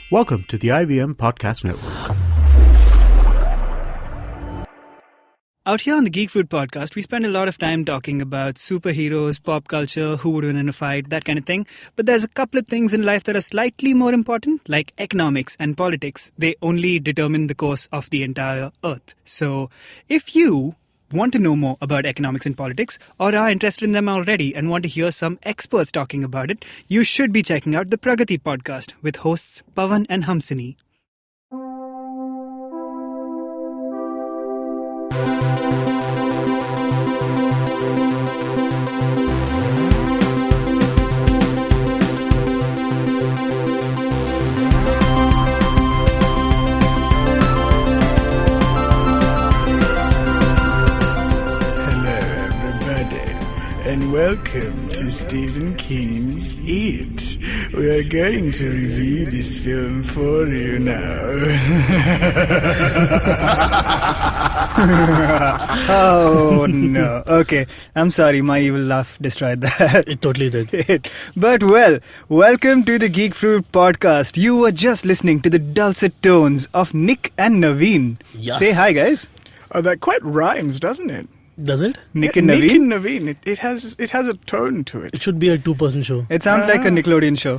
Welcome to the IVM Podcast Network. Out here on the Geek Fruit podcast, we spend a lot of time talking about superheroes, pop culture, who would win in a fight, that kind of thing. But there's a couple of things in life that are slightly more important, like economics and politics. They only determine the course of the entire earth. So if you want to know more about economics and politics, or are interested in them already and want to hear some experts talking about it, you should be checking out the Pragati podcast with hosts Pawan and Hamsini. Welcome to Stephen King's It. We are going to review this film for you now. Oh no. Okay, I'm sorry, my evil laugh destroyed that. It totally did. But welcome to the Geek Fruit podcast. You were just listening to the dulcet tones of Nick and Navin. Yes. Say hi, guys. Oh, that quite rhymes, doesn't it? Does it? Nick and Navin? Nick and Navin. It has a tone to it. It should be a two-person show. It sounds like a Nickelodeon show.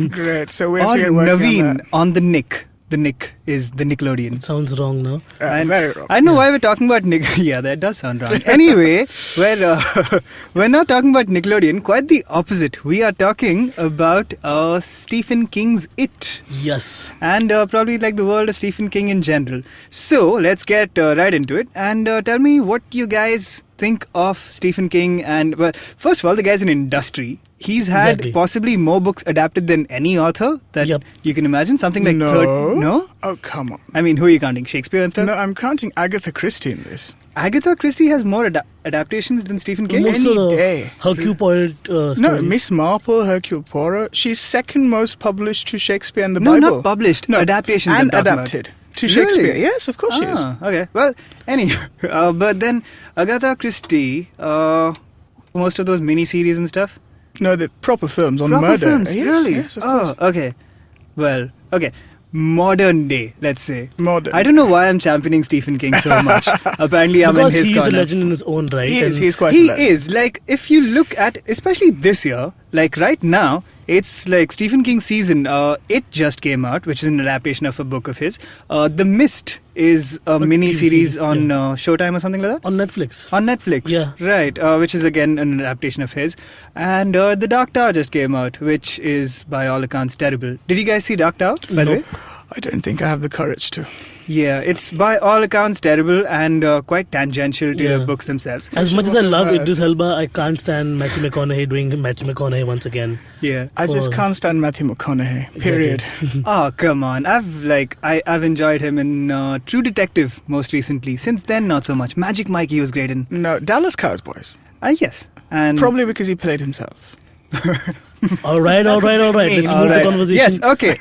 Great. So we're Or working Navin on the Nick. The Nick is the Nickelodeon. It sounds wrong now. Very wrong. I know why we're talking about Nick. Yeah, that does sound wrong. Anyway, we're not talking about Nickelodeon. Quite the opposite. We are talking about Stephen King's It. Yes. And probably like the world of Stephen King in general. So let's get right into it. And tell me what you guys think of Stephen King. And well, first of all, the guy's an industry. He's had possibly more books adapted than any author that you can imagine. Something like No? Oh, come on. I mean, who are you counting? Shakespeare and stuff? No, I'm counting Agatha Christie in this. Agatha Christie has more adaptations than Stephen King? Most of the day. Hercule Poirot stories. No, Miss Marple, Hercule Poirot. She's second most published to Shakespeare and the No, Bible. not published. No, Adaptations. and adapted to Shakespeare. Really? Yes, of course she is. Okay. Well, anyway. But then Agatha Christie, most of those mini-series and stuff? No, the proper films on Proper murder. films, Yes, really? yes, of course. Okay. Well, okay. Modern day, let's say. Modern. I don't know why I'm championing Stephen King so much. Apparently, I'm because in his he's corner. a legend in his own right. He's quite He a legend. is. Like, if you look at, especially this year, like right now, it's like Stephen King's season. It just came out, which is an adaptation of a book of his. The Mist is a mini-series on Showtime or something like that? On Netflix. On Netflix. Yeah. Right, which is again an adaptation of his. And The Dark Tower just came out, which is by all accounts terrible. Did you guys see Dark Tower, by the way? I don't think I have the courage to. Yeah, it's by all accounts terrible and quite tangential to the books themselves. As much as I love Idris Elba, I can't stand Matthew McConaughey doing Matthew McConaughey once again. Yeah. I just can't stand Matthew McConaughey. Period. Oh, come on. I've enjoyed him in True Detective most recently. Since then, not so much. Magic Mike he was great in. No, Dallas Cowboys. Yes. And Probably because he played himself. All right. Let's move the conversation. Yes, okay.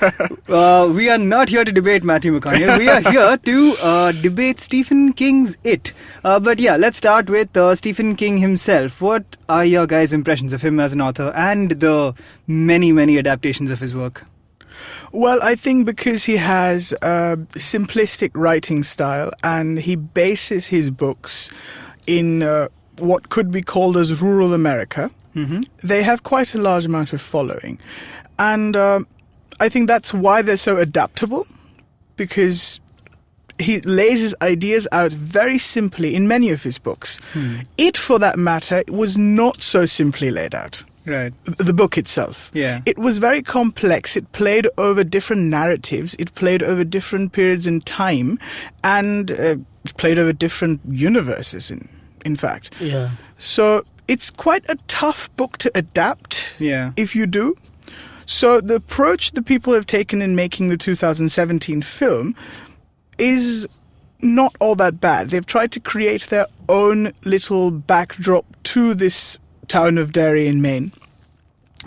We are not here to debate Matthew McConaughey. We are here to debate Stephen King's It. But yeah, let's start with Stephen King himself. What are your guys' impressions of him as an author and the many, many adaptations of his work? Well, I think because he has a simplistic writing style and he bases his books in what could be called as rural America. Mm-hmm. They have quite a large amount of following. And I think that's why they're so adaptable, because he lays his ideas out very simply in many of his books. It, for that matter, was not so simply laid out. Right. The book itself. Yeah. It was very complex. It played over different narratives. It played over different periods in time. And it played over different universes, in fact. Yeah. So it's quite a tough book to adapt if you do. So the approach the people have taken in making the 2017 film is not all that bad. They've tried to create their own little backdrop to this town of Derry in Maine.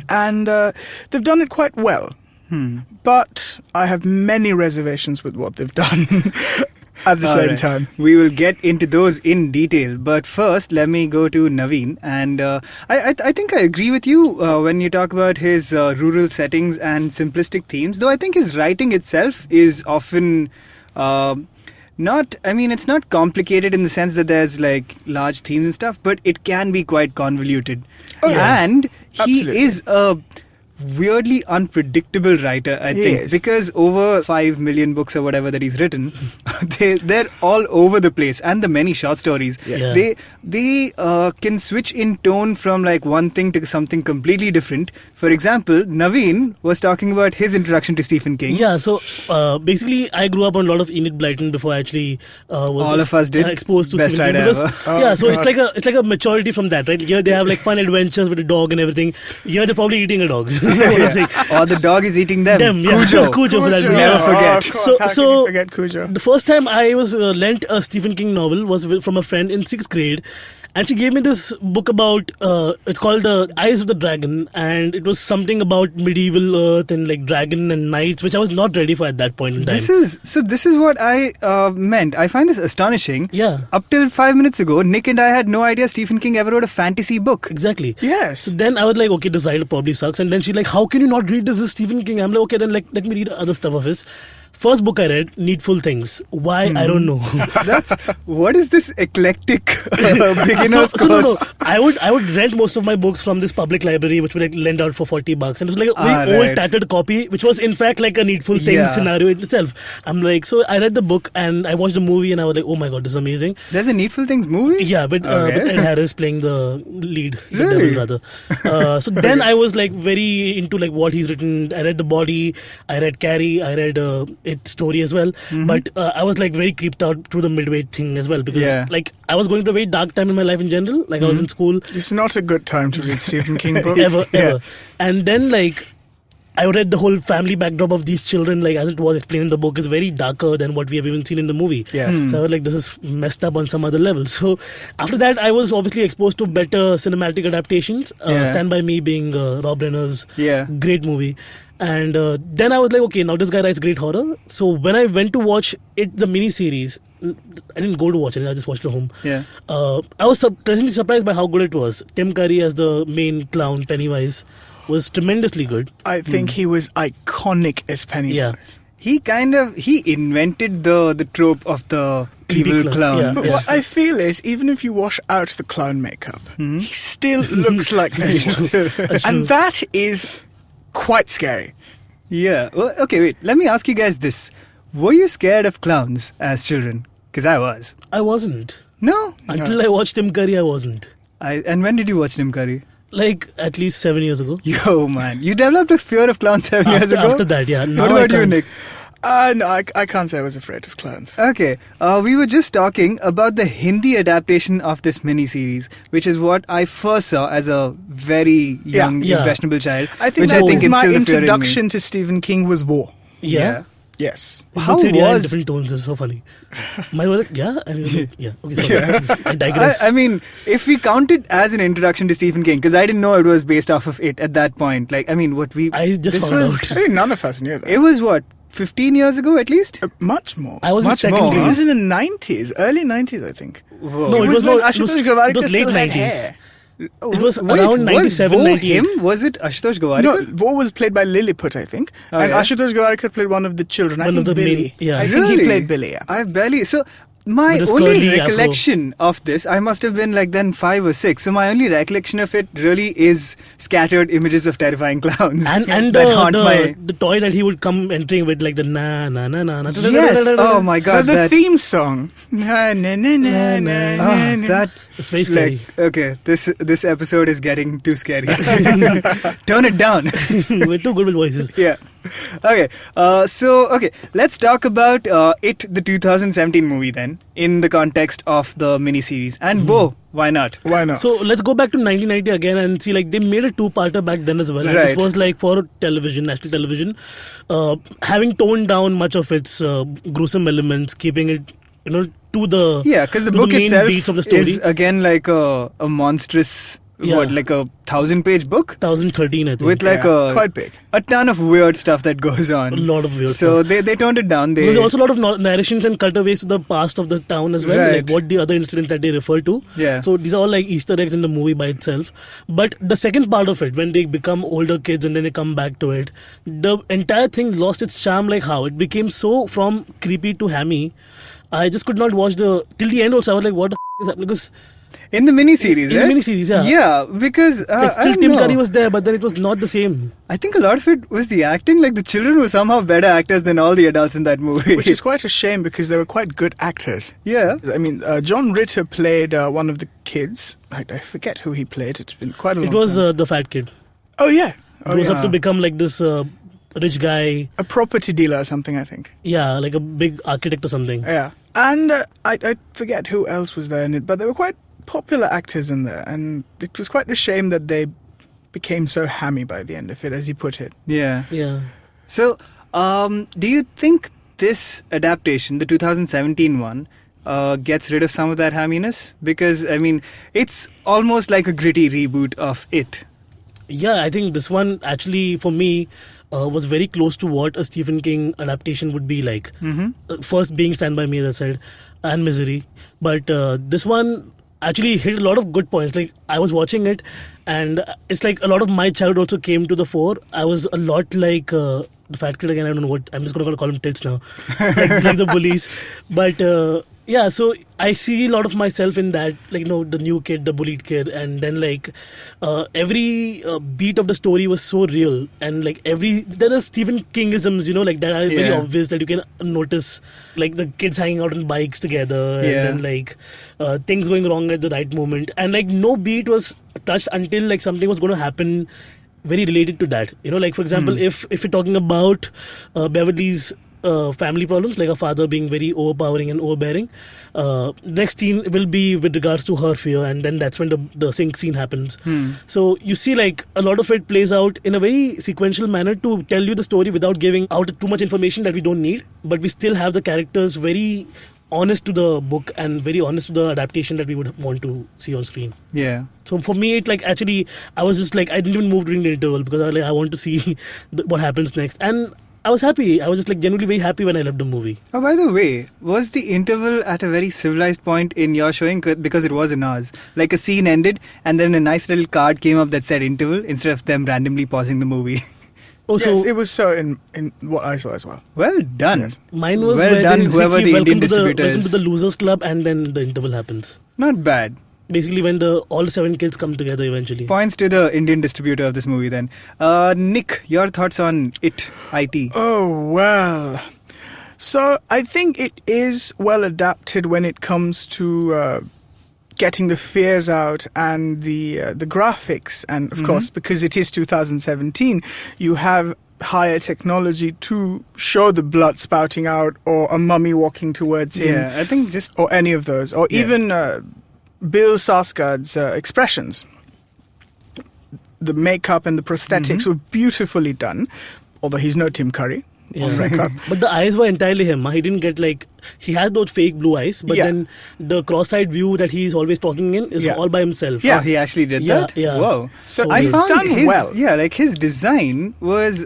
And they've done it quite well. But I have many reservations with what they've done. at the All same right. time. We will get into those in detail. But first, let me go to Navin. And I think I agree with you when you talk about his rural settings and simplistic themes, though I think his writing itself is often it's not complicated in the sense that there's like large themes and stuff, but it can be quite convoluted. Oh, yes. And he Absolutely. is a weirdly unpredictable writer, I think, Yes. because over 5 million books or whatever that he's written, they're all over the place, and the many short stories. Yes. They can switch in tone from like one thing to something completely different. For example, Naveen was talking about his introduction to Stephen King. Yeah, so basically, I grew up on a lot of Enid Blyton before I actually was All of us did. exposed to Best Stephen King. idea Because, ever. yeah, so God. it's like a maturity from that, right? Here they have like fun adventures with a dog and everything. Here they're probably eating a dog. You know what I'm saying? Or the dog is eating them. Yeah. Cujo for that. Cujo. Never forget. Oh, of course. How can So- you forget Cujo? The first time I was lent a Stephen King novel was from a friend in 6th grade, and she gave me this book about it's called The Eyes of the Dragon, and it was something about medieval Earth and like dragon and knights, which I was not ready for at that point in time. This is what I meant. I find this astonishing. Yeah. Up till 5 minutes ago, Nick and I had no idea Stephen King ever wrote a fantasy book. Exactly. Yes. So then I was like, okay, this title probably sucks. And then she's like, how can you not read this? This is Stephen King. I'm like, okay, then let me read other stuff of his. First book I read, Needful Things. Why? I don't know. What is this eclectic beginner's So course? I would rent most of my books from this public library, which would like lend out for $40, and it was like a very old right. tattered copy, which was in fact like a Needful Things Yeah. scenario in itself. I'm like, so I read the book and I watched the movie, and I was like, oh my god, this is amazing. There's a Needful Things movie? Yeah, but Okay. Ed Harris playing the lead, the Really? devil rather. So then I was like very into like what he's written. I read The Body, I read Carrie, I read It Story as well. But I was like very creeped out through the midway thing as well, because Yeah. like I was going through a very dark time in my life in general. Like I was in school, It's not a good time to read Stephen King books. ever. And then like I read the whole family backdrop of these children, like as it was explained in the book, is very darker than what we have even seen in the movie. Yes. So I was like, this is messed up on some other level. So after that, I was obviously exposed to better cinematic adaptations. Yeah. Stand By Me being Rob Reiner's Yeah. great movie. And then I was like, okay, now this guy writes great horror. So when I went to watch it, the miniseries, I didn't go to watch it, I just watched it at home. Yeah. I was pleasantly surprised by how good it was. Tim Curry as the main clown, Pennywise, was tremendously good. I think he was iconic as Pennywise. Yeah. He invented the trope of the Creepy evil clown, clown. yeah. But what I feel is, even if you wash out the clown makeup, he still looks like Pennywise. That's true. And that is quite scary. Yeah. Well, okay, wait. Let me ask you guys this. Were you scared of clowns as children? Because I was. I wasn't. No? Until I watched Tim Curry, I wasn't. And when did you watch Tim Curry? Like at least 7 years ago. Yo, man. You developed a fear of clowns 7 years ago? After that, yeah. Now What I about you, can't. Nick? No, I can't say I was afraid of clowns. Okay, we were just talking about the Hindi adaptation of this miniseries, which is what I first saw as a very young, Yeah. impressionable child. I think which that I think was my instilled the fear in me. introduction to Stephen King was War. Yeah. Yes. You How could say it, yeah, in was- different tones. It's so funny. My was like, yeah, and he was like, yeah. Okay, sorry. I digress. I mean, if we count it as an introduction to Stephen King, because I didn't know it was based off of it at that point. Like, I mean, what we... I just this found was, I think none of us knew that. It was what, 15 years ago at least? Much more. I was in Much second more, It grade. was in the 90s, early 90s, I think. Whoa. No, it was when not- Ashutosh it Gowariker was late still had 90s. hair. It was Wait, around 97, was 98. him? Was it Ashutosh Gowariker? No, War was played by Lilliput, I think. Oh, and yeah? Ashutosh Gowariker played one of the children. I One of think the Billy. main- yeah. I think Really? he played Billy, yeah. I've barely... So, my With his only curly afro. recollection of this, I must have been like then 5 or 6. So my only recollection of it really is scattered images of terrifying clowns. And that haunt my... the toy that he would come entering with, like the na na na na na. Yes! Oh my god, the that... theme song. Na, na, na, na, na, Ah, na. that... It's very scary. Like, okay, this episode is getting too scary. Turn it down. We're too good with voices. Yeah. Okay. Okay. Let's talk about It, the 2017 movie then, in the context of the miniseries. And whoa, why not? Why not? So let's go back to 1990 again and see, like, they made a two-parter back then as well. And Right. this was like for television, national television, having toned down much of its gruesome elements, keeping it, to the Yeah, because the to book main itself beats of the story. is again like a monstrous Yeah. what, like a 1,000-page book? 2013, I think. With like quite big. a ton of weird stuff that goes on. A lot of weird so stuff. they toned it down. There's also a lot of narrations and cutaways to the past of the town as well, Right. like what the other incidents that they refer to. Yeah. So these are all like Easter eggs in the movie by itself. But the second part of it, when they become older kids and then they come back to it, the entire thing lost its charm. Like how it became so from creepy to hammy. I just could not watch till the end. Also, I was like, "What the is that?" Because in the miniseries, in right? the miniseries, yeah. Yeah, because Like, I still don't Tim know. Curry was there, but then it was not the same. I think a lot of it was the acting. Like the children were somehow better actors than all the adults in that movie. Which is quite a shame because they were quite good actors. yeah. I mean, John Ritter played one of the kids. I forget who he played. It's been quite a long It was time. the fat kid. Oh, yeah. Oh, He was yeah. up to become like this rich guy. A property dealer or something, I think. Yeah, like a big architect or something. Yeah. And I forget who else was there in it, but there were quite popular actors in there. And it was quite a shame that they became so hammy by the end of it, as you put it. Yeah. Yeah. So, do you think this adaptation, the 2017 one, gets rid of some of that hamminess? Because, I mean, it's almost like a gritty reboot of it. Yeah, I think this one actually, for me, was very close to what a Stephen King adaptation would be like. First being Stand By Me, as I said, and Misery. But this one actually hit a lot of good points. Like, I was watching it, and it's like a lot of my childhood also came to the fore. I was a lot like the fat kid again. I don't know what, I'm just going to call him Tits now. like the bullies. But yeah, so I see a lot of myself in that, like, you know, the new kid, the bullied kid, and then like every beat of the story was so real, and like there are Stephen Kingisms, you know, like that are very Yeah. obvious that you can notice, like the kids hanging out on bikes together, Yeah. and then like things going wrong at the right moment, and like no beat was touched until like something was going to happen very related to that. You know, like for example, if we're talking about Beverly's family problems, like her father being very overpowering and overbearing, next scene will be with regards to her fear, and then that's when the sink scene happens. So you see, like a lot of it plays out in a very sequential manner to tell you the story without giving out too much information that we don't need, but we still have the characters very honest to the book and very honest to the adaptation that we would want to see on screen. Yeah. So for me, it like actually, I was just like, I didn't even move during the interval because I was like, I want to see what happens next. And I was happy. I was just like genuinely very happy when I left the movie. Oh, by the way, was the interval at a very civilized point in your showing? Because it was in ours. Like a scene ended and then a nice little card came up that said interval instead of them randomly pausing the movie. Oh, Yes, so it was so in what I saw as well. Well done. Yes. mine was well where done, they whoever basically the Indian welcome to distributor welcome is. to the losers club, and then the interval happens. Not bad. Basically, when all 7 kids come together eventually. Points to the Indian distributor of this movie then. Nick, your thoughts on it, IT? Oh, well. So I think it is well adapted when it comes to getting the fears out and the graphics. And of course, because it is 2017, you have higher technology to show the blood spouting out or a mummy walking towards him. Yeah, I think just... Or any of those. Or Yeah. even Bill Skarsgård's expressions. The makeup and the prosthetics were beautifully done, although he's no Tim Curry on record. But the eyes were entirely him. He didn't get like, he has those fake blue eyes, but Yeah. then the cross-eyed view that he's always talking in is Yeah. all by himself. Yeah, he actually did Yeah, that? yeah. Whoa. So I it's found done his, well. Yeah, like his design was...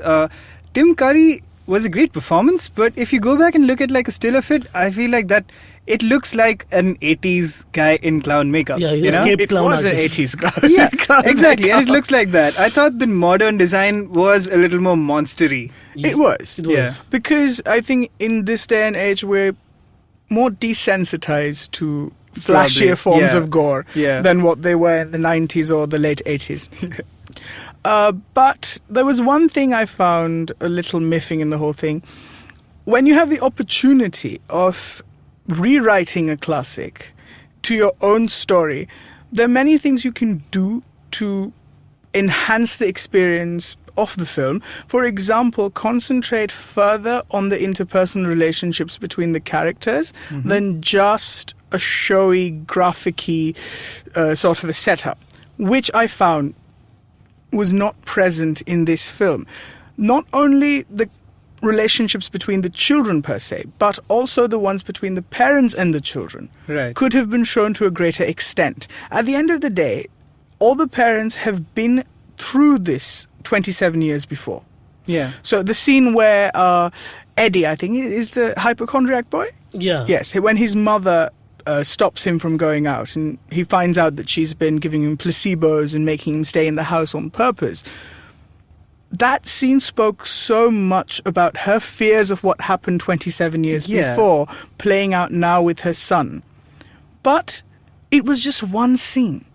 Tim Curry was a great performance, but if you go back and look at like a still of it, I feel like that it looks like an 80s guy in clown makeup. Yeah, he you know? escaped It clown was an artist. 80s guy. Yeah, exactly, and it looks like that. I thought the modern design was a little more monstery. It was. It was. Yeah. Because I think in this day and age we're more desensitized to flashier Probably, forms yeah. of gore Yeah. than what they were in the 90s or the late 80s. But there was one thing I found a little miffing in the whole thing. When you have the opportunity of rewriting a classic to your own story, there are many things you can do to enhance the experience of the film. For example, concentrate further on the interpersonal relationships between the characters than just a showy, graphic-y sort of a setup, which I found was not present in this film. Not only the relationships between the children per se, but also the ones between the parents and the children Right. could have been shown to a greater extent. At the end of the day, all the parents have been through this 27 years before. Yeah. So the scene where Eddie, I think, is the hypochondriac boy? Yeah. Yes, when his mother stops him from going out and he finds out that she's been giving him placebos and making him stay in the house on purpose. That scene spoke so much about her fears of what happened 27 years before, playing out now with her son. But it was just one scene.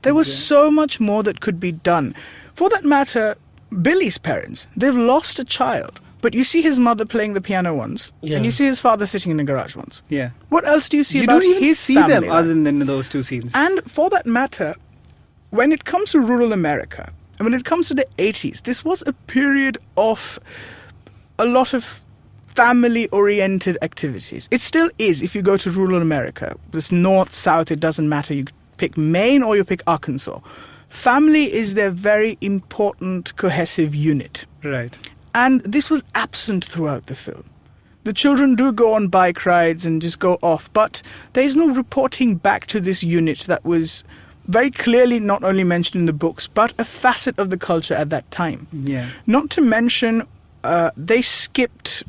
There was so much more that could be done. For that matter, Billy's parents, they've lost a child. But you see his mother playing the piano once, and you see his father sitting in the garage once. Yeah. What else do you see you about don't even his see family? them other than those two scenes. And for that matter, when it comes to rural America, and when it comes to the 80s, this was a period of a lot of family-oriented activities. It still is if you go to rural America. This north, south, it doesn't matter. You pick Maine or you pick Arkansas. Family is their very important cohesive unit. Right. And this was absent throughout the film. The children do go on bike rides and just go off, but there is no reporting back to this unit that was very clearly not only mentioned in the books, but a facet of the culture at that time. Yeah. Not to mention, they skipped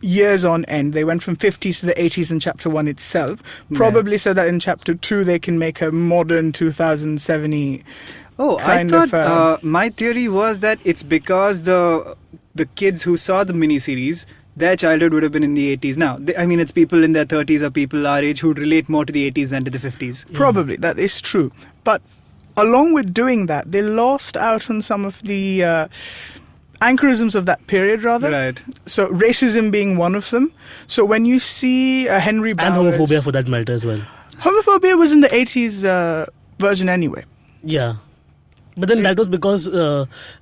years on end. They went from 50s to the 80s in Chapter 1 itself, probably so that in Chapter 2 they can make a modern 2070 kind I thought my theory was that it's because the kids who saw the miniseries, their childhood would have been in the 80s. Now, it's people in their 30s or people our age who relate more to the 80s than to the 50s. Probably, that is true. But along with doing that, they lost out on some of the anchorisms of that period, rather. Right. So racism being one of them. So when you see Henry Bowers... And homophobia for that matter as well. Homophobia was in the 80s version anyway. Yeah. But then that was because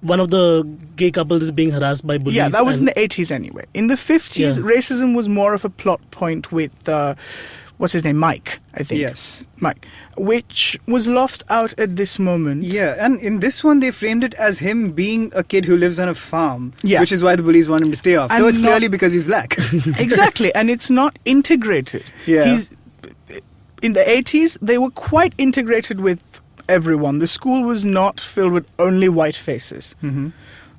one of the gay couples is being harassed by bullies. Yeah, that was in the 80s anyway. In the 50s, racism was more of a plot point with, what's his name, Mike, I think. Yes. Mike, which was lost out at this moment. Yeah, and in this one they framed it as him being a kid who lives on a farm, Yeah. which is why the bullies want him to stay off. And Though it's not- clearly because he's black. Exactly, and it's not integrated. Yeah. In the 80s, they were quite integrated with everyone. The school was not filled with only white faces. Mm-hmm.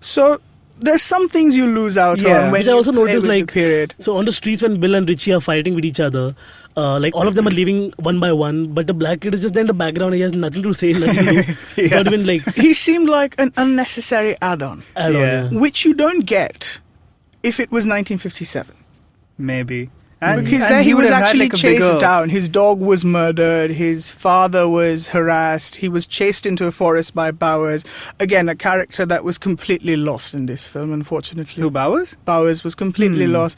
So there's some things you lose out on when Which I also you play noticed, with the like, period. so on the streets when Bill and Richie are fighting with each other, like all of them are leaving one by one, but the black kid is just there in the background. He has nothing to say, nothing to do. It's not even like He seemed like an unnecessary add-on, which you don't get if it was 1957. Maybe. Because there he would was have had, actually like, a chased bigger- down. His dog was murdered. His father was harassed. He was chased into a forest by Bowers. Again, a character that was completely lost in this film, unfortunately. Who, Bowers? Bowers was completely lost.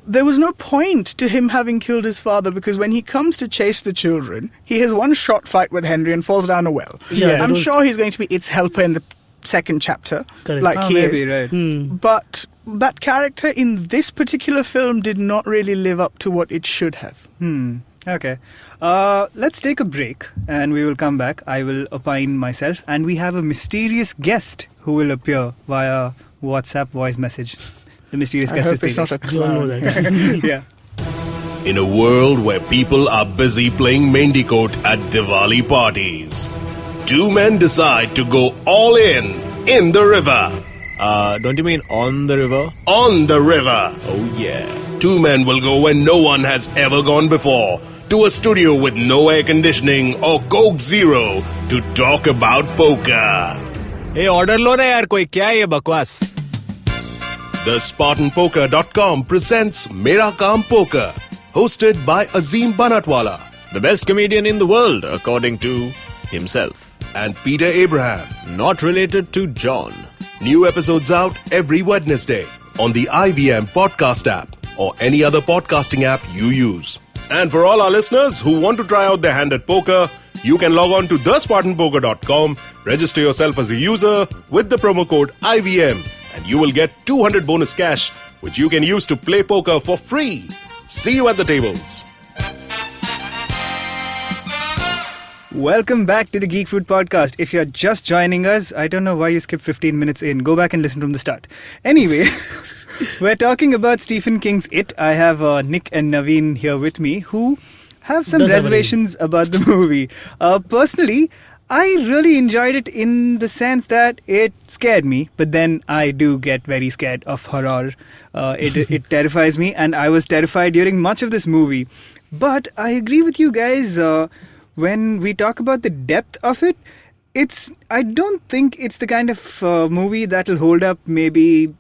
There was no point to him having killed his father because when he comes to chase the children, he has one shot fight with Henry and falls down a well. Yeah, I'm that was- sure he's going to be its helper in the second chapter, Correct. like Oh, he maybe, is. right. But that character in this particular film did not really live up to what it should have. Okay. Let's take a break and we will come back. I will opine myself and we have a mysterious guest who will appear via WhatsApp voice message. The mysterious I guest hope is it's not Tejas. a you all know clown. that. Yeah. In a world where people are busy playing Mendicote at Diwali parties, two men decide to go all in the river. Don't you mean on the river? On the river. Oh yeah. Two men will go where no one has ever gone before, to a studio with no air conditioning or Coke Zero to talk about poker. Hey, order लो ना यार कोई क्या है ये बकवास? The SpartanPoker.com presents Mera Kaam Poker, hosted by Azim Banatwala The best comedian in the world, according to himself. and Peter Abraham. Not related to John. New episodes out every Wednesday on the IBM podcast app or any other podcasting app you use. And for all our listeners who want to try out their hand at poker, you can log on to thespartanpoker.com, register yourself as a user with the promo code IVM, and you will get 200 bonus cash, which you can use to play poker for free. See you at the tables. Welcome back to the Geek Fruit podcast. If you're just joining us, I don't know why you skipped 15 minutes in. Go back and listen from the start. Anyway, we're talking about Stephen King's It. I have Nick and Navin here with me who have some Does have reservations about the movie. Personally, I really enjoyed it in the sense that it scared me, but then I do get very scared of horror. It terrifies me, and I was terrified during much of this movie. But I agree with you guys. When we talk about the depth of it, I don't think it's the kind of movie that'll hold up maybe,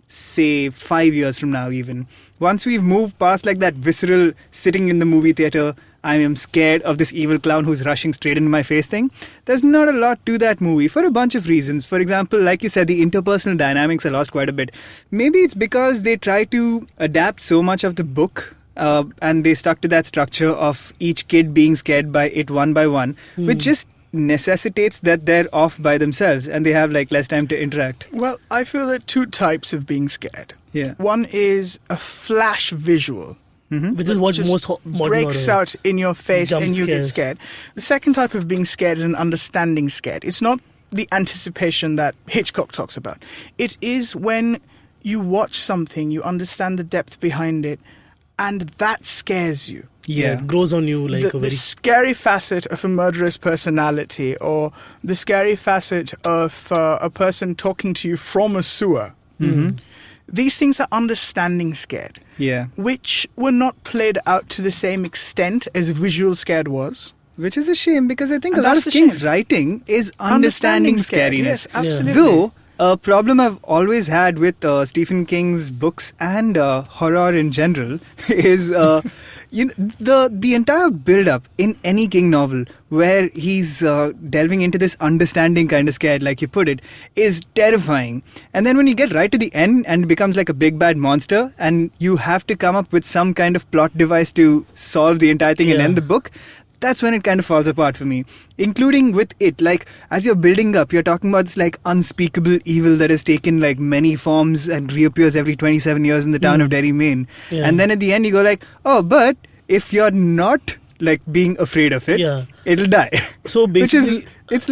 say, 5 years from now even. Once we've moved past like that visceral sitting in the movie theater, I am scared of this evil clown who's rushing straight into my face thing. There's not a lot to that movie for a bunch of reasons. For example, like you said, the interpersonal dynamics are lost quite a bit. Maybe it's because they try to adapt so much of the book and they stuck to that structure of each kid being scared by it one by one, which just necessitates that they're off by themselves and they have like less time to interact. Well, I feel there are two types of being scared. Yeah. One is a flash visual. Which is what just most modern breaks horror. out in your face Jump and you get scares. scared. The second type of being scared is an understanding scared. It's not the anticipation that Hitchcock talks about. It is when you watch something, you understand the depth behind it, and that scares you. Yeah, it grows on you like a The very... scary facet of a murderous personality, or the scary facet of a person talking to you from a sewer. These things are understanding scared. Yeah. Which were not played out to the same extent as visual scared was. Which is a shame because I think And a lot of that's the King's shame. writing is understanding scared. scariness. Yes, absolutely. Though, a problem I've always had with Stephen King's books and horror in general is the entire build-up in any King novel where he's delving into this understanding kind of scared, like you put it, is terrifying. And then when you get right to the end and it becomes like a big bad monster and you have to come up with some kind of plot device to solve the entire thing and end the book, that's when it kind of falls apart for me. Including with it, like, as you're building up, you're talking about this, like, unspeakable evil that has taken, like, many forms and reappears every 27 years in the town of Derry, Maine. Yeah. And then at the end, you go like, oh, but if you're not, like, being afraid of it, it'll die. So basically... it's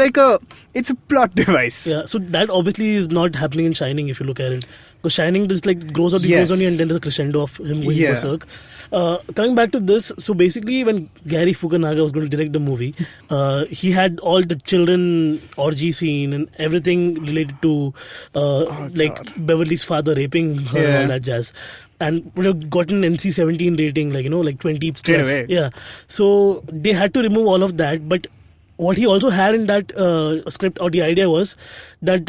a plot device. Yeah, so that obviously is not happening in Shining if you look at it. Because Shining just like grows on you and then there's a crescendo of him going berserk. Coming back to this, so basically when Gary Fukunaga was going to direct the movie, he had all the children orgy scene and everything related to Beverly's father raping her and all that jazz. And would have gotten NC-17 rating, like 20 Straight plus. away. Yeah. So they had to remove all of that, but what he also had in that script, or the idea was that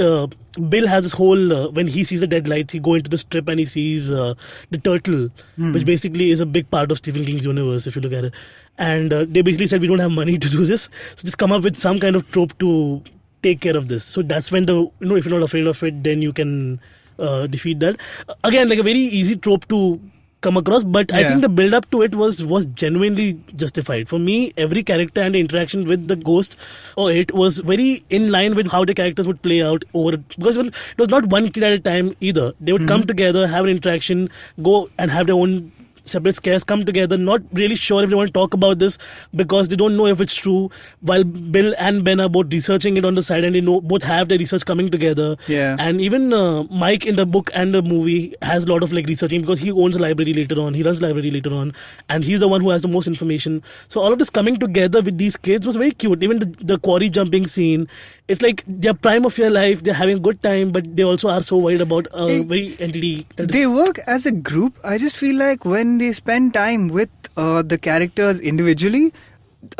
Bill has this whole, when he sees the dead lights, he go into the strip and he sees the turtle, which basically is a big part of Stephen King's universe, if you look at it. And they basically said, we don't have money to do this, so just come up with some kind of trope to take care of this. So that's when if you're not afraid of it, then you can defeat that. Again, like a very easy trope to come across, but I think the build up to it was genuinely justified. For me, every character and the interaction with the ghost or it was very in line with how the characters would play out over, because it was not one kid at a time either. They would come together, have an interaction, go and have their own separate scares, come together, not really sure if they want to talk about this because they don't know if it's true, while Bill and Ben are both researching it on the side and they both have their research coming together. And even Mike in the book and the movie has a lot of researching because he owns a library later on, he runs a library later on, and he's the one who has the most information. So all of this coming together with these kids was very cute. Even the quarry jumping scene, it's like they're prime of your life, they're having a good time, but they also are so worried about a very entity. They work as a group. I just feel like when they spend time with the characters individually,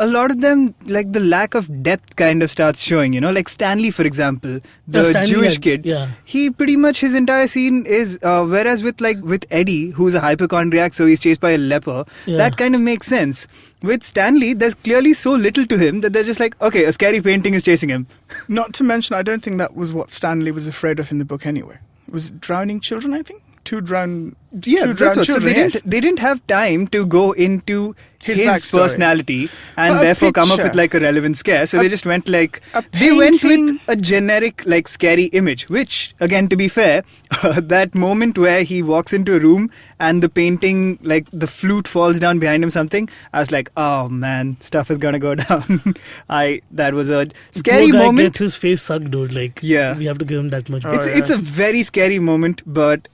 a lot of them, like, the lack of depth kind of starts showing, like Stanley, for example, the Jewish kid. He pretty much, his entire scene is, whereas with Eddie, who's a hypochondriac, so he's chased by a leper, that kind of makes sense. With Stanley, there's clearly so little to him that they're just like, okay, a scary painting is chasing him. Not to mention, I don't think that was what Stanley was afraid of in the book anyway. It was drowning children, I think? Two drowned children. So they didn't have time to go into his backstory. Personality and therefore come up with a relevant scare. So they just went they painting. went with a generic scary image, which, again, to be fair, that moment where he walks into a room and the painting, the flute falls down behind him, something, I was like, oh man, stuff is gonna go down. That was a scary Poor guy moment. gets his face sucked, dude. We have to give him that much. It's a very scary moment, but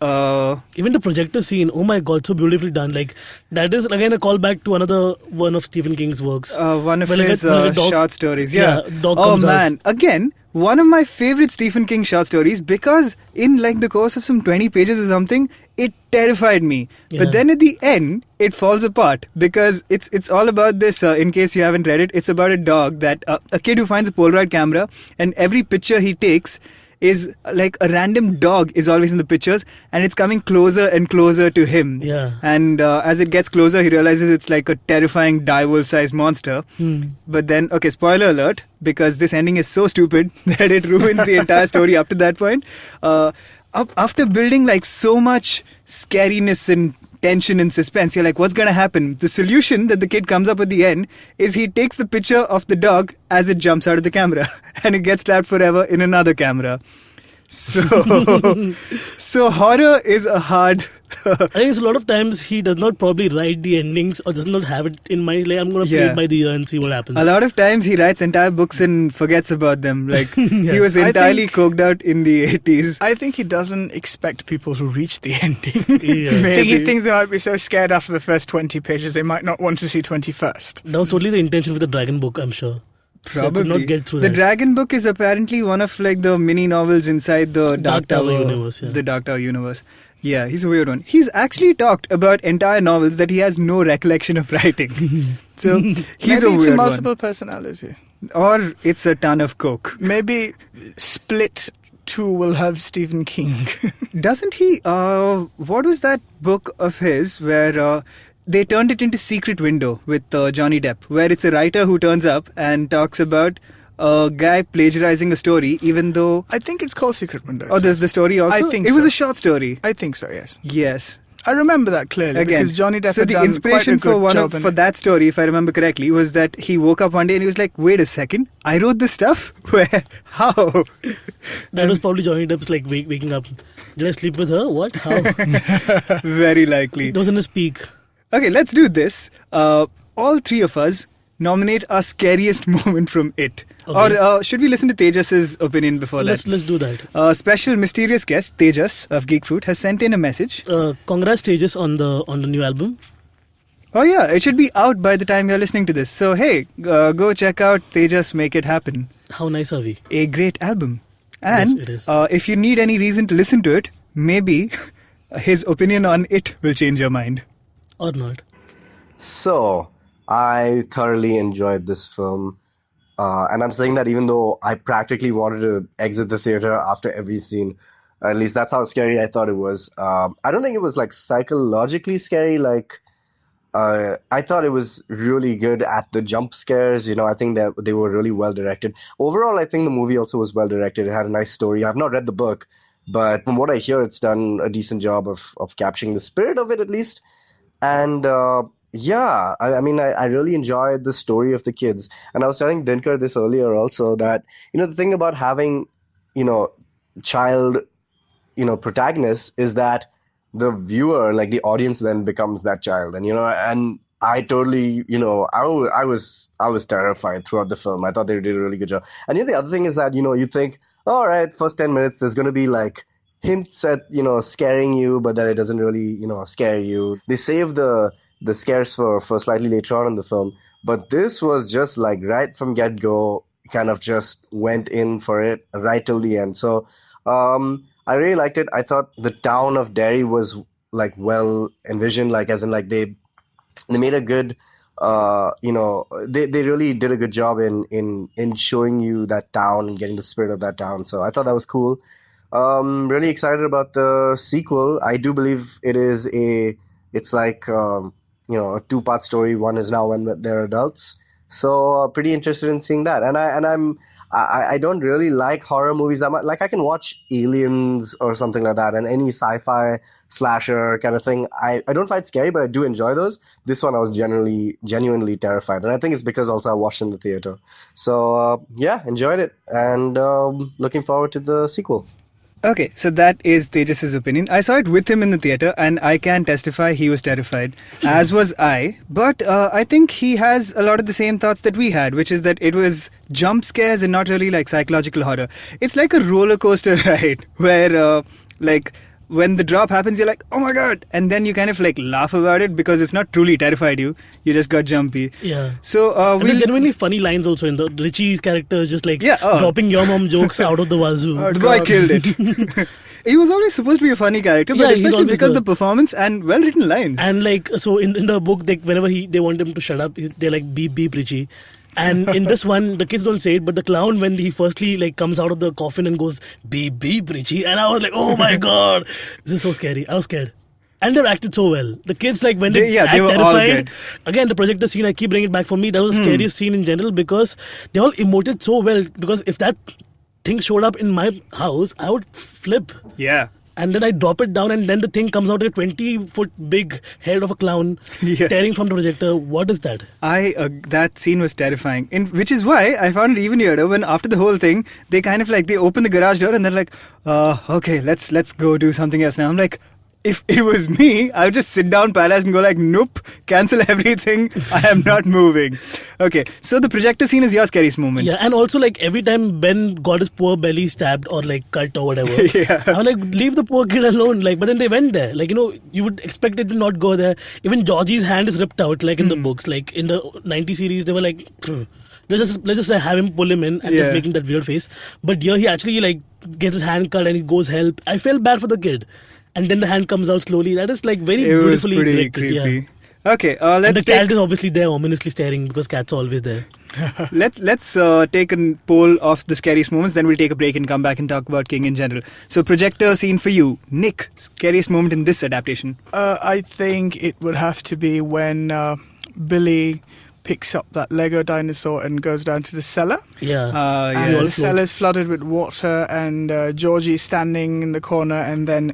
even the projections projector scene, oh my god, so beautifully done. Like, that is again a callback to another one of Stephen King's works. One of When his short stories. Yeah. dog Oh comes out. man, again, one of my favorite Stephen King short stories, because in like the course of some 20 pages or something, it terrified me. Yeah. But then at the end, it falls apart, because it's all about this. In case you haven't read it, it's about a dog that a kid who finds a Polaroid camera, and every picture he takes is like a random dog is always in the pictures, and it's coming closer and closer to him. Yeah. And as it gets closer, he realizes it's like a terrifying direwolf-sized monster. But then, okay, spoiler alert, because this ending is so stupid that it ruins the entire story up to that point. After building like so much scariness and tension and suspense, you're like, what's going to happen? The solution that the kid comes up at the end is he takes the picture of the dog as it jumps out of the camera, and it gets trapped forever in another camera. So, so horror is a hard... I think it's a lot of times he does not probably write the endings or does not have it in mind. Like, I'm going to play it by the ear and see what happens. A lot of times he writes entire books and forgets about them. Like, he was I entirely think- coked out in the 80s. I think he doesn't expect people to reach the ending. Yeah. I think Maybe. he thinks they might be so scared after the first 20 pages they might not want to see 21st. That was totally the intention with the Dragon book, I'm sure. So I Probably. could not get through The that. Dragon Book is apparently one of like the mini novels inside the Dark Tower universe. Yeah. The Dark Tower universe. Yeah, he's a weird one. He's actually talked about entire novels that he has no recollection of writing. So he's Maybe a it's a weird multiple personality. one. Or it's a ton of coke. Maybe Split 2 will have Stephen King. Doesn't he? What was that book of his where they turned it into Secret Window with Johnny Depp, where it's a writer who turns up and talks about a guy plagiarizing a story, even though... I think it's called Secret Window. Oh, there's the story also? I think it was so. a short story. I think so, yes. Yes. I remember that clearly Again, because Johnny Depp so had the done inspiration quite a for good job in for it. that story, if I remember correctly, was that he woke up one day and he was like, "Wait a second, I wrote this stuff. Where? How?" That was probably Johnny Depp's like waking up. Did I sleep with her? What? How? Very likely. It was in his peak. Okay, let's do this. All three of us nominate our scariest moment from it. Okay. Or should we listen to Tejas's opinion before Let's that? do that. Special mysterious guest Tejas of Geek Fruit has sent in a message. Congrats, Tejas, on the new album. Oh yeah, it should be out by the time you're listening to this. So hey, go check out Tejas Make It Happen. How nice are we? A great album. And Yes, it is. if you need any reason to listen to it, maybe his opinion on it will change your mind. Or not? So, I thoroughly enjoyed this film. And I'm saying that even though I practically wanted to exit the theater after every scene. At least that's how scary I thought it was. I don't think it was like psychologically scary. Like, I thought it was really good at the jump scares. You know, I think that they were really well directed. Overall, I think the movie also was well directed. It had a nice story. I've not read the book, but from what I hear, it's done a decent job of capturing the spirit of it at least. And yeah, I mean, I really enjoyed the story of the kids. And I was telling Dinkar this earlier also that, you know, the thing about having, you know, child, you know, protagonists is that the viewer, like the audience then becomes that child. And, you know, and I totally, you know, I was terrified throughout the film. I thought they did a really good job. And you know, the other thing is that, you know, you think, all right, first 10 minutes, there's going to be like hints at, you know, scaring you, but then it doesn't really, you know, scare you. They save the scares for slightly later on in the film. But this was just like right from get-go, kind of just went in for it right till the end. So I really liked it. I thought the town of Derry was like well envisioned, like as in like they made a good, you know, they really did a good job in showing you that town and getting the spirit of that town. So I thought that was cool. Really excited about the sequel. I do believe it's like, you know, a two-part story. One is now when they're adults. So pretty interested in seeing that. And I don't really like horror movies that much. Like I can watch Aliens or something like that and any sci-fi slasher kind of thing. I don't find scary, but I do enjoy those. This one I was genuinely terrified. And I think it's because also I watched in the theater. So yeah, enjoyed it. And looking forward to the sequel. Okay, so that is Tejas's opinion. I saw it with him in the theater, and I can testify he was terrified, as was I. But I think he has a lot of the same thoughts that we had, which is that it was jump scares and not really like psychological horror. It's like a roller coaster ride where, like, when the drop happens, you're like, oh my god, and then you kind of like laugh about it because it's not truly terrified you. You just got jumpy. Yeah. So and there's genuinely funny lines also in the Richie's character is just like dropping your mom jokes out of the wazoo. The boy killed it. He was always supposed to be a funny character, but especially because of the performance and well-written lines. And like, so in the book, whenever they want him to shut up, they're like, beep, beep, Richie. And in this one, the kids don't say it, but the clown, when he firstly like comes out of the coffin and goes, beep, beep, Richie. And I was like, oh my God, this is so scary. I was scared. And they acted so well. The kids, like, when they act were terrified. All good. Again, the projector scene, I keep bringing it back for me. That was the scariest scene in general because they all emoted so well. Because if that thing showed up in my house, I would flip. Yeah. And then I drop it down, and then the thing comes out a 20-foot big head of a clown tearing from the projector. What is that? That scene was terrifying. Which is why I found it even weirder when after the whole thing, they kind of like, they open the garage door and they're like, okay, let's go do something else now. I'm like, if it was me, I would just sit down, paralyzed, and go like, nope, cancel everything. I am not moving. Okay, so the projector scene is your scariest moment. Yeah, and also like every time Ben got his poor belly stabbed or like cut or whatever, I was like, leave the poor kid alone. Like, but then they went there. Like, you would expect it to not go there. Even Georgie's hand is ripped out, like in the books. Like in the 90 series, they were like, let's just have him pull him in and just making that weird face. But here he actually like gets his hand cut and he goes help. I felt bad for the kid. And then the hand comes out slowly. That is like very beautifully directed. Creepy. Okay, and the cat is obviously there, ominously staring because cats are always there. Let's take a poll of the scariest moments. Then we'll take a break and come back and talk about King in general. So, projector scene for you, Nick. Scariest moment in this adaptation? I think it would have to be when Billy picks up that Lego dinosaur and goes down to the cellar. Yeah. And the cellar's flooded with water, and Georgie's standing in the corner, and then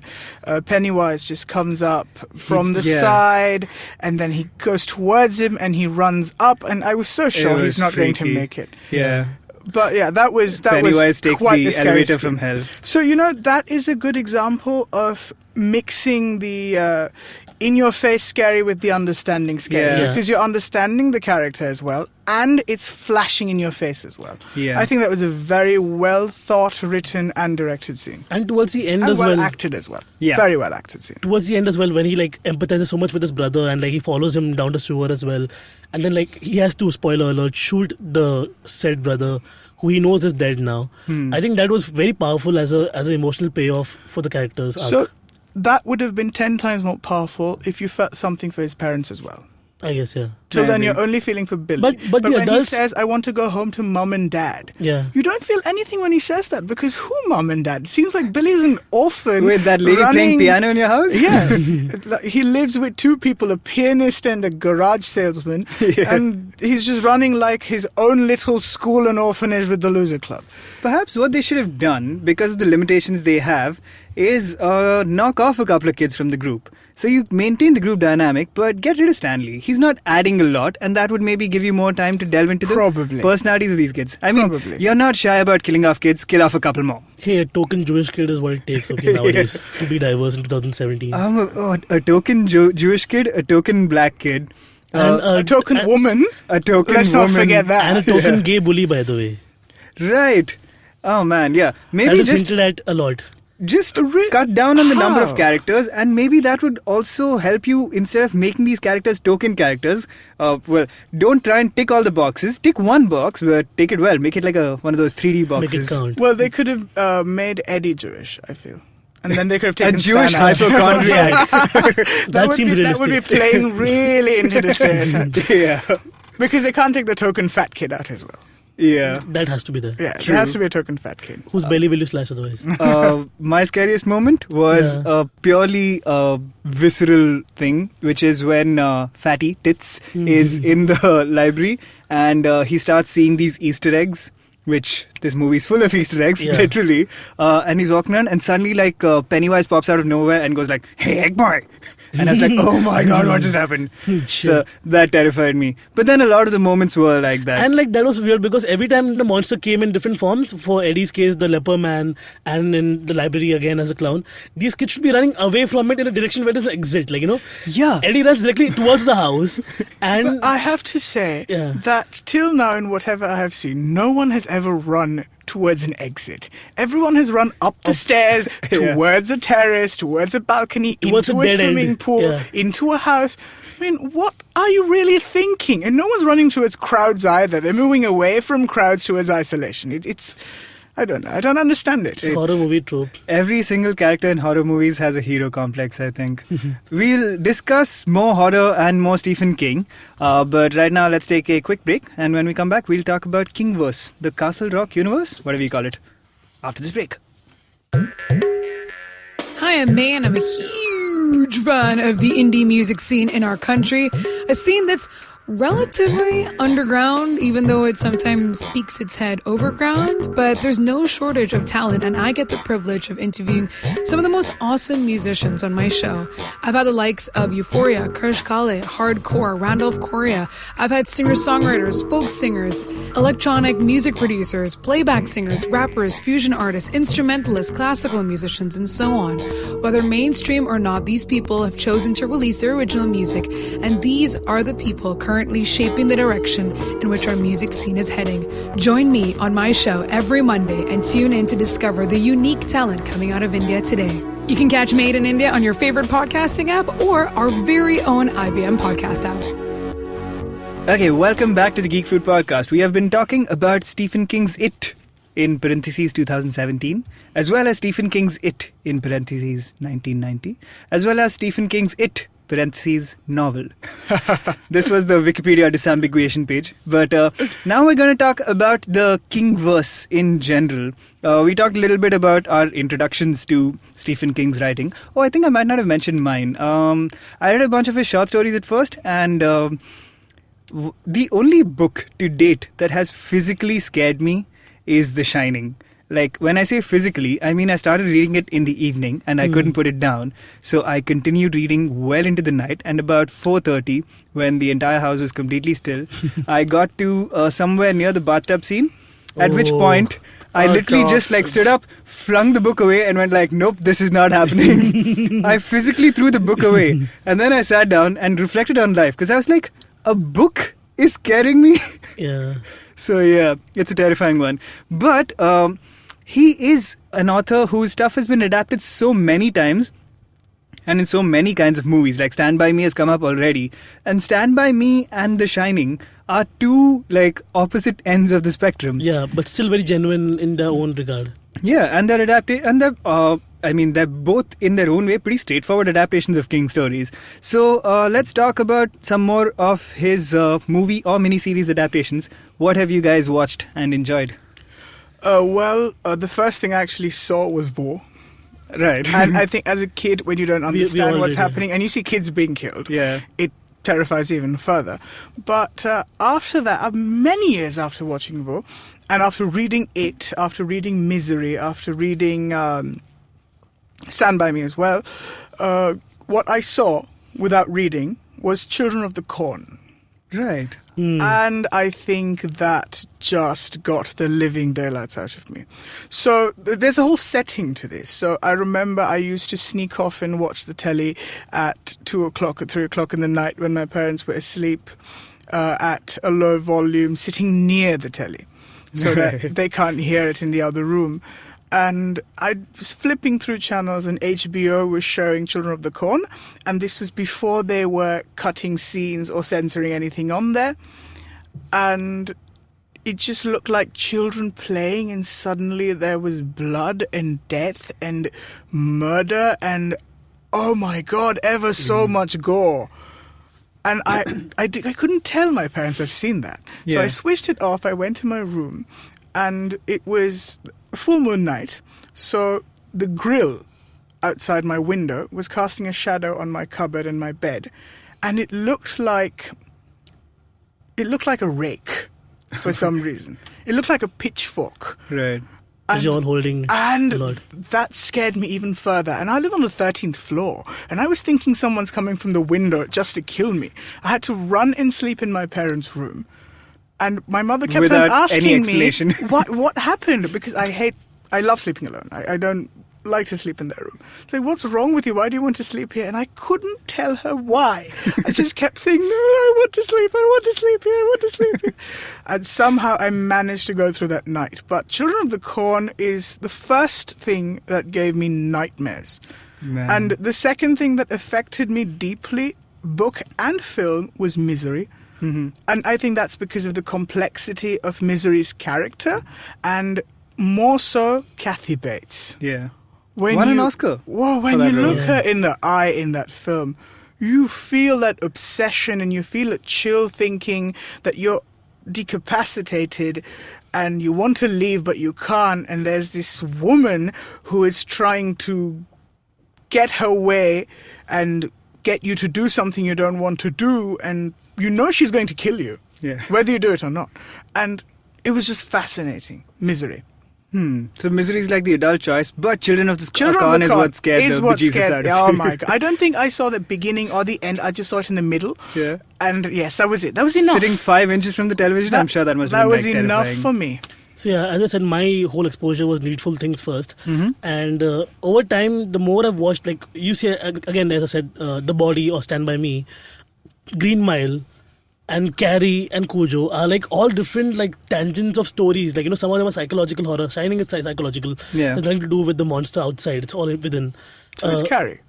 Pennywise just comes up from the side, and then he goes towards him, and he runs up, and I was so sure he's not going to make it. Yeah. But yeah, that was Pennywise takes quite the elevator from hell. So, that is a good example of mixing the in-your-face scary with the understanding scary. Because you're understanding the character as well, and it's flashing in your face as well. Yeah. I think that was a very well-thought, written, and directed scene. And towards the end and as well. acted as well. Yeah. Very well acted scene. Towards the end as well, when he like empathizes so much with his brother and like he follows him down the sewer as well. And then like he has to, spoiler alert, shoot the said brother who he knows is dead now. I think that was very powerful as an emotional payoff for the characters. So that would have been 10 times more powerful if you felt something for his parents as well. I guess, yeah. Till then, you're only feeling for Billy. But when adults, he says, I want to go home to mum and dad, you don't feel anything when he says that, because who mum and dad? It seems like Billy's an orphan. With that lady playing piano in your house? Yeah. He lives with two people, a pianist and a garage salesman, and he's just running like his own little school and orphanage with the Loser Club. Perhaps what they should have done, because of the limitations they have, is knock off a couple of kids from the group. So you maintain the group dynamic, but get rid of Stanley. He's not adding a lot, and that would maybe give you more time to delve into the personalities of these kids. I mean, you're not shy about killing off kids, kill off a couple more. Hey, a token Jewish kid is what it takes, okay, nowadays, to be diverse in 2017. A token Jewish kid, a token black kid. And a token woman. A token Let's woman. not forget that. And a token gay bully, by the way. Right. Oh, man, yeah. Maybe that is hinted at a lot. Just cut down on the number of characters, and maybe that would also help you, instead of making these characters token characters. Don't try and tick all the boxes. Tick one box, but take it well. Make it like one of those 3D boxes. Make it count. Well, they could have made Eddie Jewish, I feel. And then they could have taken a Jewish Stan out. hypochondriac. that seems realistic. That would be playing really into the stereotype. Yeah. Because they can't take the token fat kid out as well. Yeah. That has to be there. Yeah, there has to be a token fat kid. Whose belly will you slash otherwise? My scariest moment was a purely visceral thing, which is when Fatty Tits is in the library and he starts seeing these Easter eggs, which this movie's full of Easter eggs, literally. And he's walking around and suddenly like Pennywise pops out of nowhere and goes like, "Hey, egg boy!" And I was like, oh my god, what just happened? So that terrified me. But then a lot of the moments were like that. And like that was weird because every time the monster came in different forms, for Eddie's case, the leper man, and in the library again as a clown, these kids should be running away from it in a direction where there's an exit. Like, Yeah. Eddie runs directly towards the house. And but I have to say that till now, in whatever I have seen, no one has ever run run towards an exit. Everyone has run up the stairs, towards a terrace, towards a balcony, Towards into a a dead swimming end. pool, Yeah. into a house. I mean, what are you really thinking? And no one's running towards crowds either. They're moving away from crowds towards isolation. It's I don't know. I don't understand it. It's a horror movie trope. Every single character in horror movies has a hero complex, I think. We'll discuss more horror and more Stephen King, but right now let's take a quick break, and when we come back, we'll talk about Kingverse, the Castle Rock universe, whatever you call it, after this break. Hi, I'm May, and I'm a huge fan of the indie music scene in our country. A scene that's relatively underground, even though it sometimes speaks its head overground. But there's no shortage of talent, and I get the privilege of interviewing some of the most awesome musicians on my show. I've had the likes of Euphoria, Krish Kale, Hardcore, Randolph Correa. I've had singer-songwriters, folk singers, electronic music producers, playback singers, rappers, fusion artists, instrumentalists, classical musicians, and so on. Whether mainstream or not, these people have chosen to release their original music, and these are the people currently shaping the direction in which our music scene is heading. Join me on my show every Monday and tune in to discover the unique talent coming out of India today. You can catch Made in India on your favorite podcasting app or our very own IVM podcast app. Okay, welcome back to the Geek Fruit podcast. We have been talking about Stephen King's It, in parentheses 2017, as well as Stephen King's It, in parentheses 1990, as well as Stephen King's It, parentheses novel. This was the Wikipedia disambiguation page. But now we're going to talk about the Kingverse in general. We talked a little bit about our introductions to Stephen King's writing. Oh, I think I might not have mentioned mine. I read a bunch of his short stories at first, and the only book to date that has physically scared me is The Shining. Like, when I say physically, I mean I started reading it in the evening and I couldn't put it down. So I continued reading well into the night, and about 4:30, when the entire house was completely still, I got to somewhere near the bathtub scene, at which point I literally just like stood up, flung the book away and went like, nope, this is not happening. I physically threw the book away, and then I sat down and reflected on life, because I was like, a book is scaring me? Yeah. So yeah, it's a terrifying one. But he is an author whose stuff has been adapted so many times and in so many kinds of movies. Like Stand By Me has come up already. And Stand By Me and The Shining are two like opposite ends of the spectrum. Yeah, but still very genuine in their own regard. Yeah, and they're adapted, and they're both in their own way pretty straightforward adaptations of King stories. So let's talk about some more of his movie or miniseries adaptations. What have you guys watched and enjoyed? The first thing I actually saw was Vor. Right. And I think as a kid, when you don't understand all what's did, yeah. happening, and you see kids being killed, Yeah. it terrifies you even further. But after that, many years after watching Vor, and after reading It, after reading Misery, after reading Stand By Me as well, what I saw without reading was Children of the Corn. Right. And I think that just got the living daylights out of me. So there's a whole setting to this. So I remember I used to sneak off and watch the telly at 2 o'clock, at 3 o'clock in the night when my parents were asleep, at a low volume, sitting near the telly, so that they can't hear it in the other room. And I was flipping through channels, and HBO was showing Children of the Corn, and this was before they were cutting scenes or censoring anything on there. And it just looked like children playing, and suddenly there was blood and death and murder and, oh my God, ever so much gore. And I couldn't tell my parents I've seen that. So Yeah. I switched it off, I went to my room, and it was full moon night, so the grill outside my window was casting a shadow on my cupboard and my bed, and it looked like a rake for some reason. It looked like a pitchfork. Right. John holding And a lot. that scared me even further. And I live on the 13th floor, and I was thinking someone's coming from the window just to kill me. I had to run and sleep in my parents' room. And my mother kept on Without asking any me explanation. what happened, because I love sleeping alone. I don't like to sleep in their room. It's like, what's wrong with you? Why do you want to sleep here? And I couldn't tell her why. I just kept saying, no, I want to sleep. I want to sleep here. I want to sleep here. And somehow I managed to go through that night. But Children of the Corn is the first thing that gave me nightmares. Man. And the second thing that affected me deeply, book and film, was Misery. Mm-hmm. And I think that's because of the complexity of Misery's character and more so Kathy Bates. Yeah. When Won an Oscar Whoa, when for you that role. look her in the eye in that film, you feel that obsession and you feel a chill thinking that you're decapacitated and you want to leave but you can't. And there's this woman who is trying to get her way and get you to do something you don't want to do, and you know she's going to kill you, Yeah. whether you do it or not. And it was just fascinating. Misery. So Misery is like the adult choice, but Children of the Children of Corn the is Corn what scared is the what bejesus scared- out of Oh you. my god! I don't think I saw the beginning or the end. I just saw it in the middle. Yeah. And yes, that was it. That was enough. Sitting 5 inches from the television, I'm sure that must have That been was like enough terrifying. for me. So yeah, as I said, my whole exposure was Needful Things first, Mm-hmm. and over time, the more I've watched, like you say again, as I said, The Body or Stand by Me, Green Mile, and Carrie and Cujo are like all different like tangents of stories. Like some of them are psychological horror. Shining is psychological. Yeah. It's nothing to do with the monster outside. It's all within. So it's Carrie.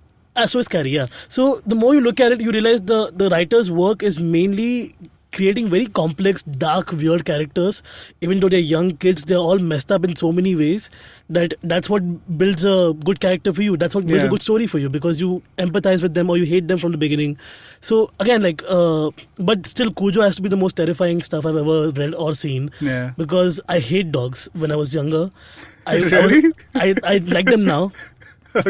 So is Carrie, yeah. So the more you look at it, you realize the writer's work is mainly creating very complex, dark, weird characters. Even though they're young kids, they're all messed up in so many ways that's what builds a good character for you. That's what builds a Yeah. good story for you, because you empathize with them or you hate them from the beginning. So again, like, but still, Cujo has to be the most terrifying stuff I've ever read or seen. Yeah. Because I hate dogs when I was younger. Really? I like them now.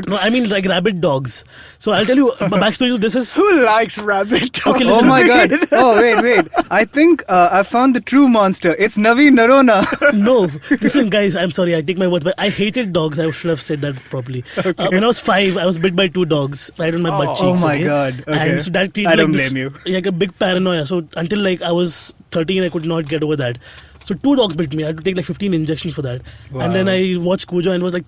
No, I mean like rabid dogs. So I'll tell you my backstory to this is. Who likes rabbit dogs? Okay, Oh listen. my god. Oh, wait. I think I found the true monster. It's Navin Narona. No, listen, guys. I'm sorry. I take my words back. I hated dogs. I should have said that properly. When I was 5, I was bit by 2 dogs right on my butt cheeks. Oh my okay? God. Okay. And so that treated I don't like this, blame you. like a big paranoia. So until like I was 13, I could not get over that. So 2 dogs bit me. I had to take like 15 injections for that. Wow. And then I watched Cujo and it was like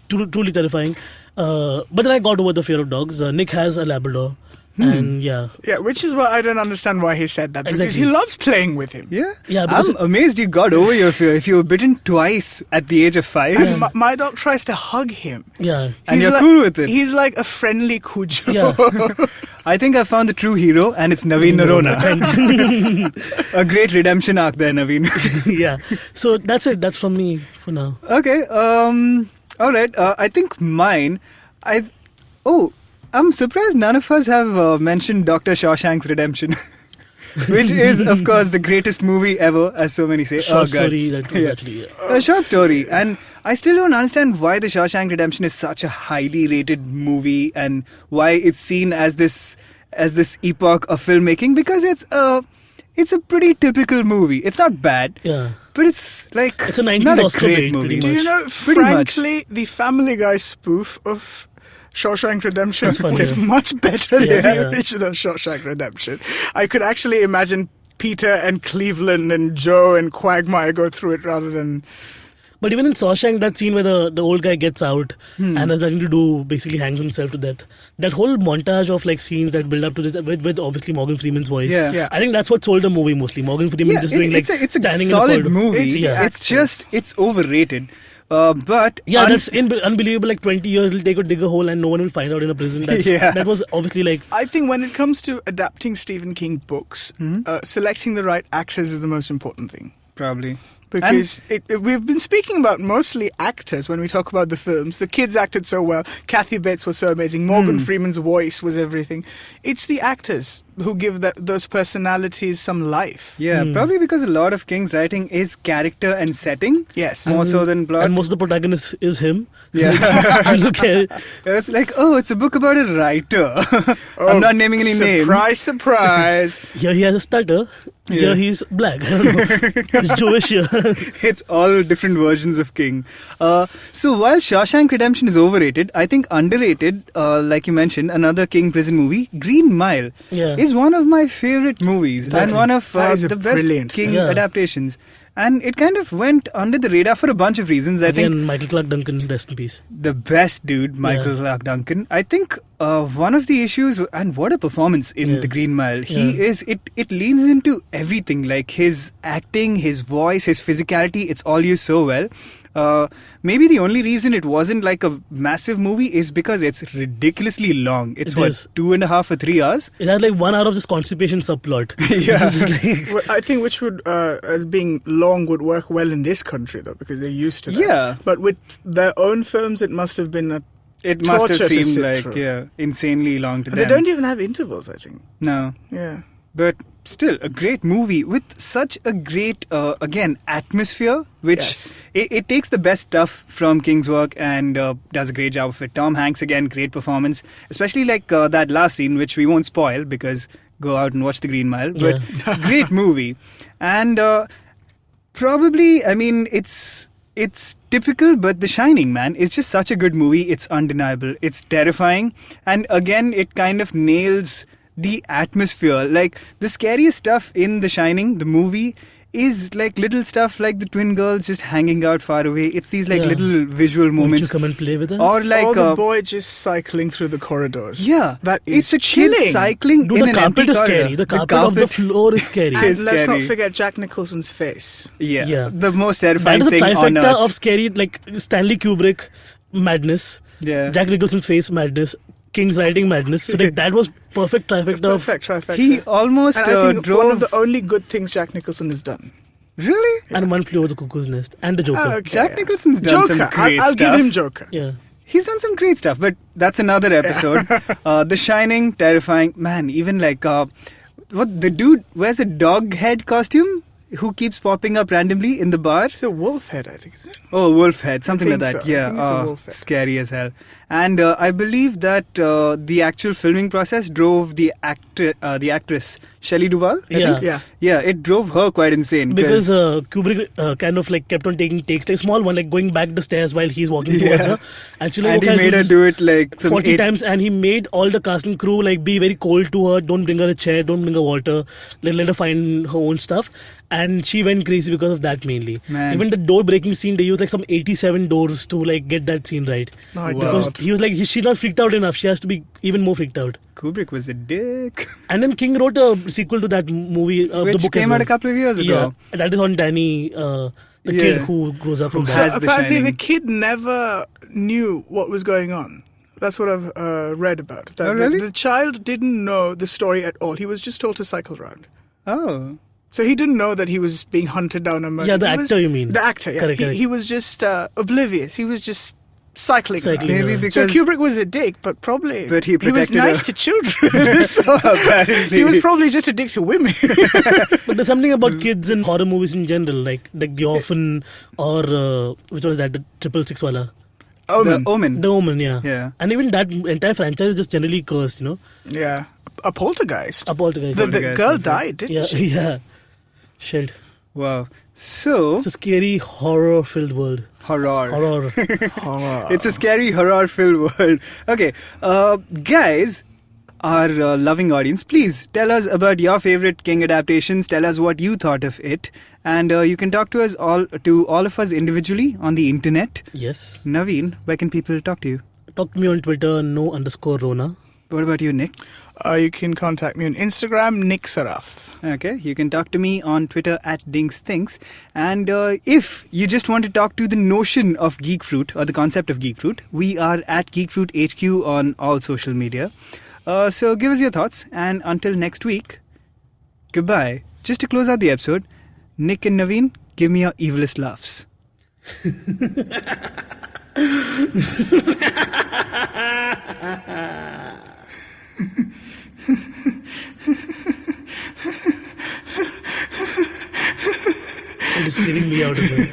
truly terrifying. But then I got over the fear of dogs. Nick has a Labrador. And yeah. Yeah, which is why I don't understand why he said that. Because Exactly. he loves playing with him. Yeah? Yeah, because I'm amazed you got over your fear. If you were bitten twice at the age of 5. And my dog tries to hug him. Yeah. And He's you're like- cool with it. He's like a friendly Cujo. Yeah. I think I found the true hero, and it's Navin Narona. A great redemption arc there, Navin. Yeah. So that's it. That's from me for now. Okay, all right. I think mine. I'm surprised none of us have mentioned Dr. Shawshank's Redemption, which is, of course, the greatest movie ever, as so many say. Short God. story that was Yeah. actually. A short story, and I still don't understand why the Shawshank Redemption is such a highly rated movie, and why it's seen as this epoch of filmmaking, because it's a pretty typical movie. It's not bad. Yeah. But it's like It's a 90s not a Oscar great bait, movie. pretty Do you much. know, Pretty much. frankly, the Family Guy spoof of Shawshank Redemption That's funny, is yeah. much better Yeah, than the yeah. original Shawshank Redemption. I could actually imagine Peter and Cleveland and Joe and Quagmire go through it rather than... But even in Shawshank, that scene where the old guy gets out and has nothing to do, basically hangs himself to death. That whole montage of like scenes that build up to this with obviously Morgan Freeman's voice. Yeah. Yeah. I think that's what sold the movie mostly. Morgan Freeman just doing like it's a standing solid in the movie. Yeah. It's overrated. But Yeah, that's unbelievable. Like 20 years, it'll take a dig a hole and no one will find out in a prison. Yeah. That was obviously like. I think when it comes to adapting Stephen King books, selecting the right actors is the most important thing. probably. Because we've been speaking about mostly actors when we talk about the films. The kids acted so well. Kathy Bates was so amazing. Morgan Freeman's voice was everything. It's the actors who give those personalities some life. Yeah, probably because a lot of King's writing is character and setting. Yes. More so than plot. And most of the protagonist is him. Yeah. If you look at it. It's like, it's a book about a writer. I'm not naming any names. Surprise, surprise. Here he has a stutter. Yeah. Here he's black. I don't know. He's Jewish here. It's all different versions of King. So while Shawshank Redemption is overrated, I think underrated, like you mentioned, another King prison movie, Green Mile, Yeah. is is one of my favorite movies and one of the best King adaptations. And it kind of went under the radar for a bunch of reasons. I think Michael Clarke Duncan, rest in peace. The best dude, Michael Clarke Duncan. I think one of the issues, and what a performance in The Green Mile. He is, it leans into everything, like his acting, his voice, his physicality. It's all used so well. Maybe the only reason it wasn't like a massive movie is because it's ridiculously long. It's 2.5 or 3 hours. It has like 1 hour of this constipation subplot. Well, I think which would, as being long, would work well in this country though, because they're used to that. Yeah. But with their own films, it must have been it must have seemed like insanely long to them. They don't even have intervals, I think. No. Yeah. But still, a great movie with such a great, again, atmosphere, which it takes the best stuff from King's work and does a great job of it. Tom Hanks, again, great performance, especially like that last scene, which we won't spoil because go out and watch The Green Mile. But great movie. And probably, I mean, it's typical, but The Shining, man, is just such a good movie. It's undeniable. It's terrifying. And again, it kind of nails the atmosphere. Like, the scariest stuff in The Shining, the movie, is like little stuff like the twin girls just hanging out far away. It's these like little visual moments. Won't you come and play with us? Or like the boy just cycling through the corridors. Yeah, that is it's a kid cycling in an empty corridor. Scary. The carpet of the floor is scary. And let's not forget Jack Nicholson's face. Yeah. The most terrifying thing on earth. That is a trifecta of scary, like Stanley Kubrick madness. Yeah. Jack Nicholson's face madness. King's writing madness. So like, that was perfect trifecta. Perfect trifecta. He almost and I think drove one of the only good things Jack Nicholson has done. Really? And One Flew Over the Cuckoo's Nest and The Joker. Okay, Jack Nicholson's done some great I'll stuff. give him Joker. Yeah. He's done some great stuff, but that's another episode. The Shining, terrifying. Man, even like, what the dude wears a dog head costume who keeps popping up randomly in the bar. It's a wolf head, I think, is it? Oh, wolf head, something like that. So. Yeah, I think it's a wolf head. Scary as hell. And I believe that the actual filming process drove the actress Shelley Duvall. I think. Yeah, it drove her quite insane because Kubrick kind of like kept on taking takes, like small one, like going back the stairs while he's walking towards her, and she he made her do it like 40 times, and he made all the cast and crew like be very cold to her. Don't bring her a chair, don't bring her water, let her find her own stuff. And she went crazy because of that mainly. Man. Even the door breaking scene, they used like some 87 doors to like get that scene right. No, because he was like, she's not freaked out enough. She has to be even more freaked out. Kubrick was a dick. And then King wrote a sequel to that movie, which the book came out a couple of years ago. Yeah, that is on Danny, the kid who grows up from that. So apparently the kid never knew what was going on. That's what I've read about. That really? The child didn't know the story at all. He was just told to cycle around. Oh. So he didn't know that he was being hunted down and murdered. Yeah, the actor, you mean? The actor, yeah. Correct. He was just oblivious. He was just cycling around. Maybe because... So Kubrick was a dick, but he was nice to children. So apparently. He was probably just a dick to women. But there's something about kids in horror movies in general, like The Orphan or... which was that? The 666 wala? Omen. The Omen, yeah. Yeah. And even that entire franchise is just generally cursed, you know? Yeah. A poltergeist. The girl died, didn't she? Yeah. Shit. Wow. So... It's a scary, horror-filled world. Horror. Horror. It's a scary, horror-filled world. Okay. Guys, our loving audience, please tell us about your favorite King adaptations. Tell us what you thought of it. And you can talk to us all of us individually on the internet. Yes. Navin, where can people talk to you? Talk to me on Twitter, no_Rona. What about you, Nick? You can contact me on Instagram, Nick Saraf. Okay, you can talk to me on Twitter at DinksThinks. And if you just want to talk to the notion of Geek Fruit or the concept of Geek Fruit, we are at Geek Fruit HQ on all social media. So give us your thoughts, and until next week, goodbye. Just to close out the episode, Nick and Navin, give me your evilest laughs. It is creeping me out as well.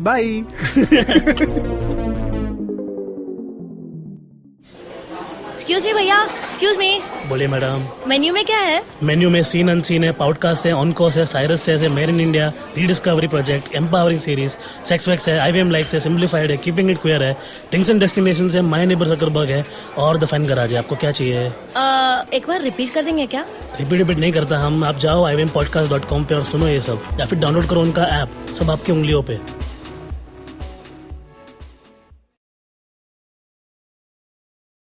Bye. Excuse me, bhaiya. Excuse me. बोलिए madam. Menu में क्या है? Menu में scene unseen है, podcast है, on course है, Cyrus है, made in India, rediscovery project, empowering series, sex wax है, IVM लाइक्स है, सिंप्लीफाइड है, कीपिंग इट क्वियर है, थिंग्स एंड डेस्टिनेशंस है, माय नेबर जकरबर्ग है और द फैन गराज है। आपको क्या चाहिए? एक बार रिपीट कर देंगे क्या? रिपीट नहीं करता हम। आप जाओ IVMpodcast.com पे और सुनो ये सब, या फिर डाउनलोड करो उनका ऐप, सब आपकी उंगलियों पे।